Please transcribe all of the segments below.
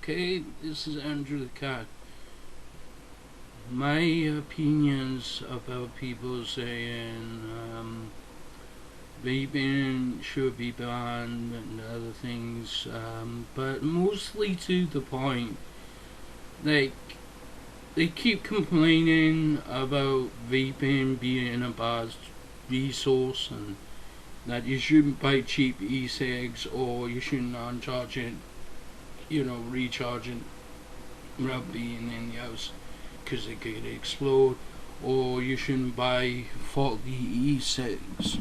Okay, this is Andrew the Cat. My opinions about people saying vaping should be banned and other things, but mostly to the point. Like, they keep complaining about vaping being a bad resource and that you shouldn't buy cheap e-cigs or you shouldn't uncharge it, recharging without being in the house because they could explode, or you shouldn't buy faulty e-cigs,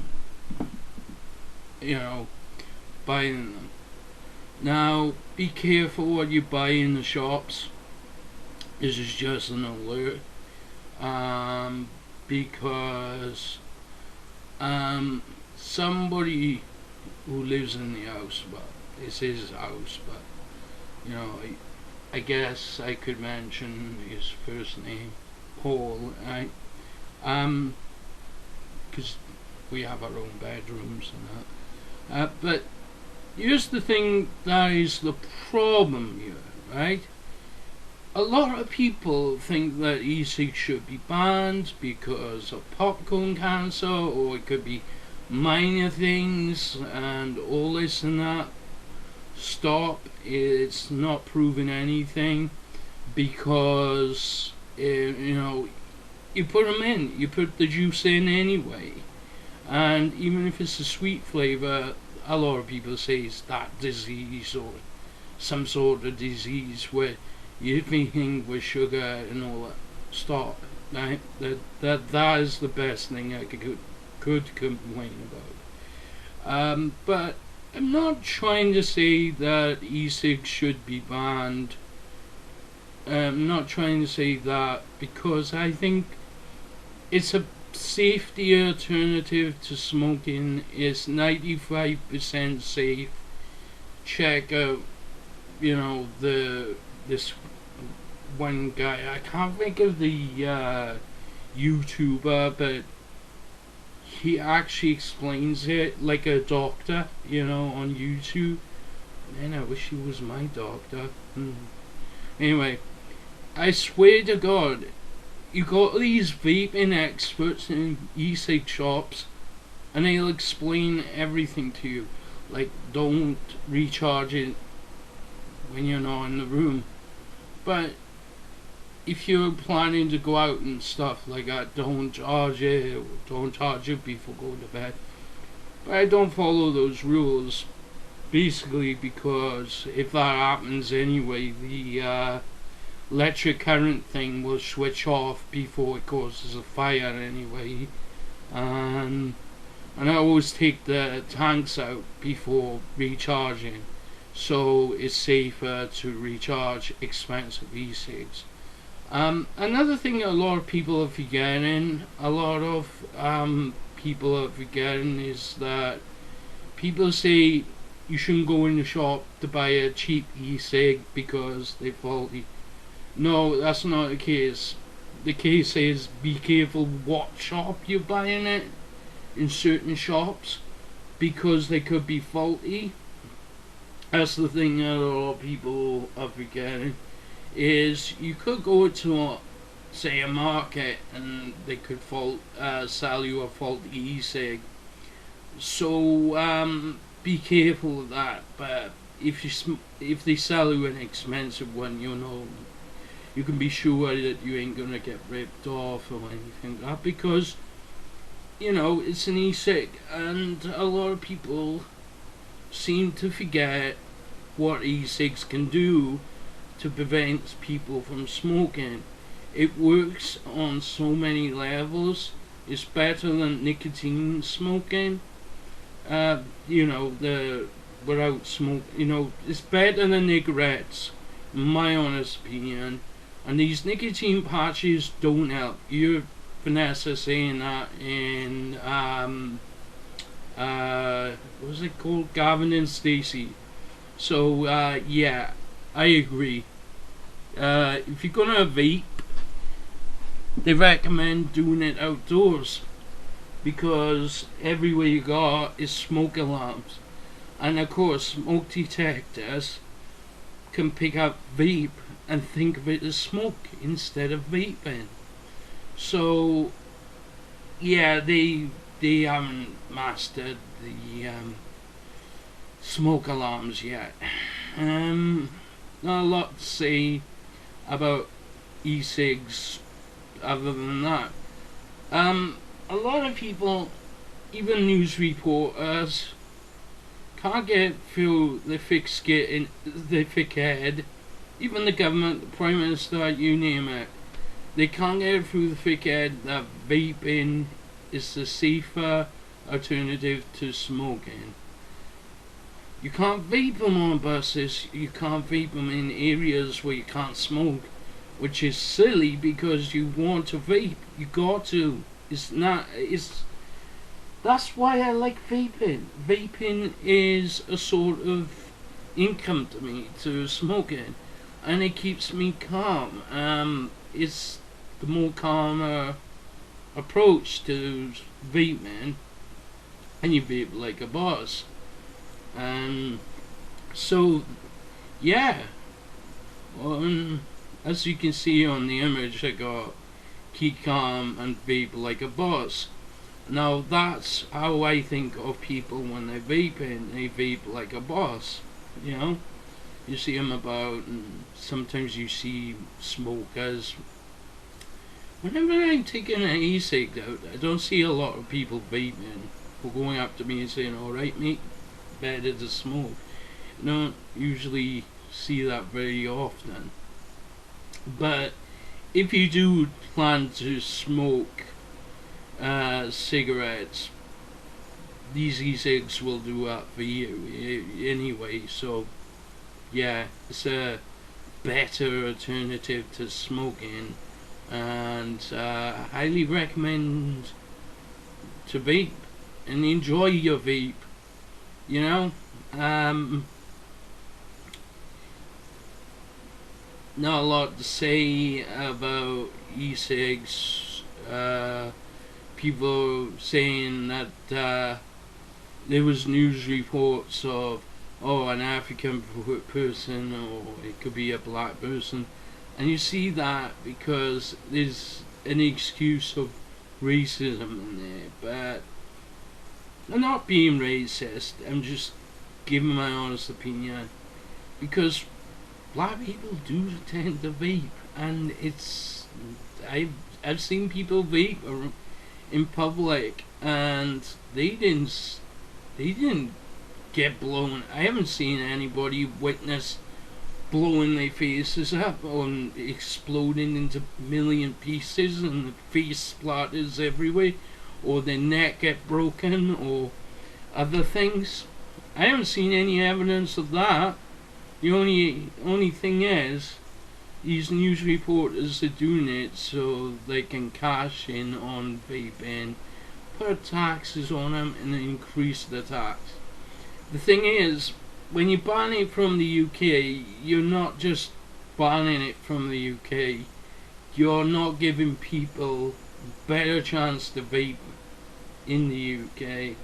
buying them. Now, be careful what you buy in the shops. This is just an alert, because somebody who lives in the house, well, this is his house, but I guess I could mention his first name, Paul, right? Because we have our own bedrooms and that. But here's the thing that is the problem here, right? A lot of people think that e-cigs should be banned because of popcorn cancer, or it could be minor things and all this and that. Stop. It's not proving anything, because you put them in, you put the juice in anyway, and even if it's a sweet flavor, a lot of people say it's that disease or some sort of disease where you're thinking with sugar and all that. Stop. Right? That is the best thing I could complain about. But I'm not trying to say that e-cigs should be banned. I'm not trying to say that, because I think it's a safety alternative to smoking. It's 95% safe. Check out, this one guy. I can't think of the YouTuber, but he actually explains it like a doctor, on YouTube. Man, I wish he was my doctor. Anyway, I swear to God, you got these vaping experts in e-cig shops, and they'll explain everything to you. Like, don't recharge it when you're not in the room. But if you're planning to go out and stuff like that, don't charge it, or don't charge it before going to bed. But I don't follow those rules, basically because if that happens anyway, the electric current thing will switch off before it causes a fire anyway. And I always take the tanks out before recharging, so it's safer to recharge expensive e-cigs. Another thing a lot of people are forgetting, is that people say you shouldn't go in the shop to buy a cheap e-cig because they're faulty. No, that's not the case. The case is, be careful what shop you're buying it in certain shops, because they could be faulty. That's the thing that a lot of people are forgetting. Is you could go to say a market and they could sell you a faulty e-cig. So be careful of that. But if they sell you an expensive one, you can be sure that you ain't gonna get ripped off or anything like that, because it's an e-cig, and a lot of people seem to forget what e-cigs can do to prevent people from smoking. It works on so many levels. It's better than nicotine smoking. Without smoke, it's better than cigarettes, in my honest opinion. And these nicotine patches don't help. You Vanessa saying that in what was it called, Gavin and Stacey. So yeah, I agree. If you're gonna vape, they recommend doing it outdoors, because everywhere you go is smoke alarms, and of course smoke detectors can pick up vape and think of it as smoke instead of vaping. So yeah, they haven't mastered the smoke alarms yet. Not a lot to say about e-cigs other than that. A lot of people, even news reporters, can't get through the thick head. Even the government, the Prime Minister, you name it, they can't get through the thick head that vaping is the safer alternative to smoking. You can't vape them on buses, you can't vape them in areas where you can't smoke, which is silly because you want to vape. You got to. That's why I like vaping. Vaping is a sort of income to me to smoking, and it keeps me calm. It's the more calmer approach to vaping, and you vape like a boss. So yeah, as you can see on the image, I got keep calm and vape like a boss. Now that's how I think of people when they're vaping. They vape like a boss, you know. You see them about, and sometimes you see smokers. Whenever I'm taking an e-cig out, I don't see a lot of people vaping or going up to me and saying, "Alright mate, better to smoke." You don't usually see that very often. But if you do plan to smoke cigarettes, these e-cigs will do that for you anyway. So yeah, it's a better alternative to smoking, and highly recommend to vape and enjoy your vape, you know. Not a lot to say about e-cigs. People saying that there was news reports of an African person, or it could be a black person, and you see that because there's an excuse of racism in there. But I'm not being racist, I'm just giving my honest opinion, because black people do tend to vape, and I've seen people vape in public, and they didn't get blown. I haven't seen anybody witness blowing their faces up or exploding into million pieces and the face splatters everywhere, or their neck get broken or other things. I haven't seen any evidence of that. The only thing is, these news reporters are doing it so they can cash in on vaping, put taxes on them, and increase the tax. The thing is, when you ban it from the UK, you're not just banning it from the UK, you're not giving people better chance to vape in the UK.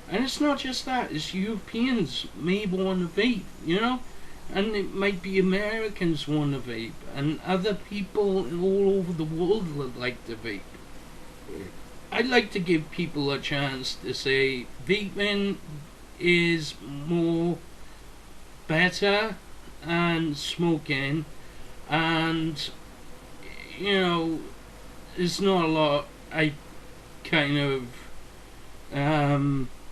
And it's not just that, it's Europeans may want to vape, you know? And it might be Americans want to vape, and other people all over the world would like to vape. I'd like to give people a chance to say vaping is more better than smoking, and you know, there's not a lot I kind of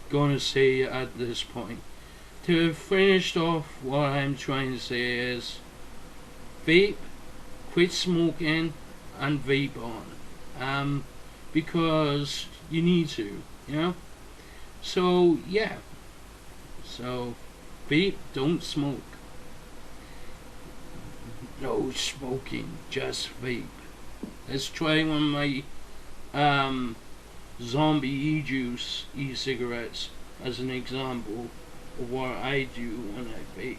gonna say at this point. To have finished off, what I'm trying to say is vape, quit smoking, and vape on, because you need to, you know. So yeah, so vape, don't smoke. No smoking, just vape. Let's try one of my zombie e-juice e-cigarettes as an example of what I do when I vape.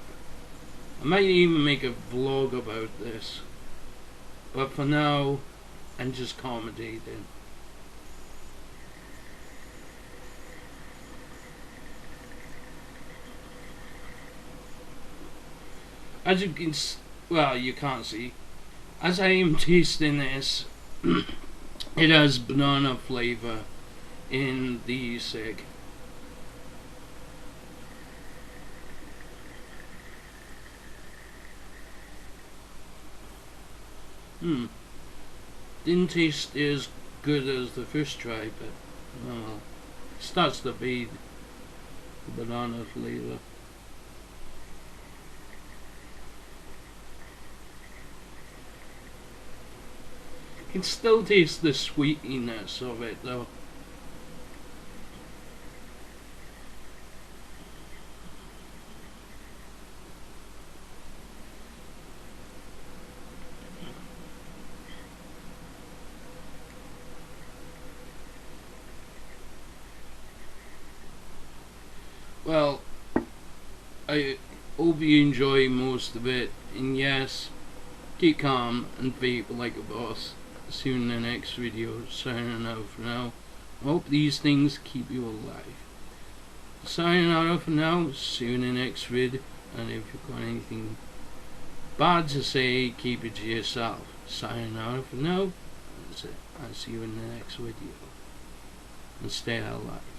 I might even make a vlog about this, but for now I'm just commentating. As you can, well, you can't see. As I am tasting this, it has banana flavour in the cig. Didn't taste as good as the first try, but well, starts to be the banana flavour. You can still taste the sweetiness of it though. Well, I hope you enjoy most of it, and yes, keep calm and vape like a boss. See you in the next video. Signing out for now. I hope these things keep you alive. Signing out for now. See you in the next vid. And if you've got anything bad to say, keep it to yourself. Signing out for now. That's it. I'll see you in the next video. And stay alive.